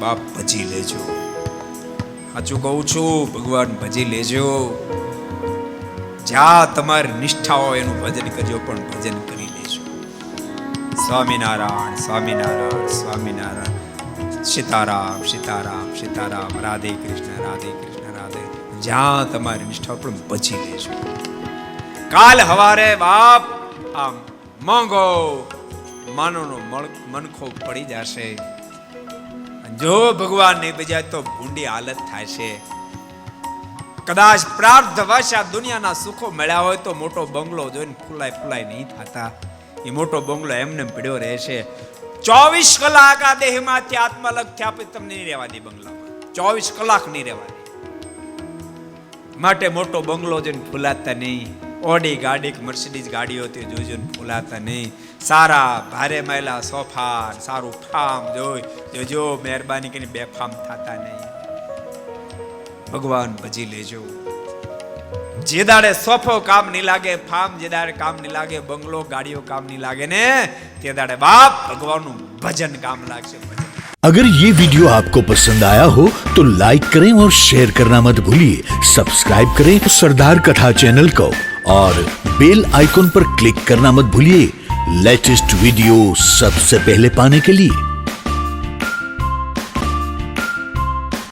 બાપ ભજી લેજો. સાચું કહું છું, ભગવાન ભજી લેજો. જ્યાં તમારી નિષ્ઠા હોય એનું ભજન કરજો, પણ ભજન કરી લેજો. સ્વામિનારાયણ સ્વામિનારાયણ સ્વામિનારાયણ. સીતારામ સીતારામ સીતારામ. રાધે કૃષ્ણ રાધે કૃષ્ણ રાધે. જ્યાં તમારી નિષ્ઠા પણ ભજી લેજો. કાલ હવારે બાપ આમ મોંઘો માનવનો મનખો પડી જશે. જો ભગવાન નહીં બજાય તો ભૂંડી હાલત થાય છે. કદાચ પ્રાર્થવશ આ દુનિયાના સુખો મળ્યા હોય તો મોટો બંગલો જોઈને ફૂલાય નહીં થતા. એ મોટો બંગલો એમને પડ્યો રહેશે. 24 કલાક આ દેહમાંથી આત્મા અલગ થયા પછી તમને નહીં રહેવા દે બંગલામાં. 24 કલાક નહીં રહેવા દે. માટે મોટો બંગલો જોઈને ફૂલાતા નહીં. ઓડી ગાડી કે મર્સિડીઝ ગાડીઓ તે જોજો ને ફૂલાતા નહીં. સારા ભારે માયલા સોફા સારું ફાર્મ જોજો. મહેરબાની કરીને બેફામ થતા નહીં. ભગવાન ભજી લેજો. જે દાડે સોફો કામ નહીં લાગે, ફાર્મ જે દાડે કામ નહીં લાગે, બંગલો ગાડીઓ કામ નહીં લાગે ને, તે દાડે બાપ ભગવાનનું ભજન કામ લાગશે. अगर ये वीडियो आपको पसंद आया हो तो लाइक करें और शेयर करना मत भूलिए. सब्सक्राइब करें सरदार कथा चैनल को और बेल आइकॉन पर क्लिक करना मत भूलिए लेटेस्ट वीडियो सबसे पहले पाने के लिए.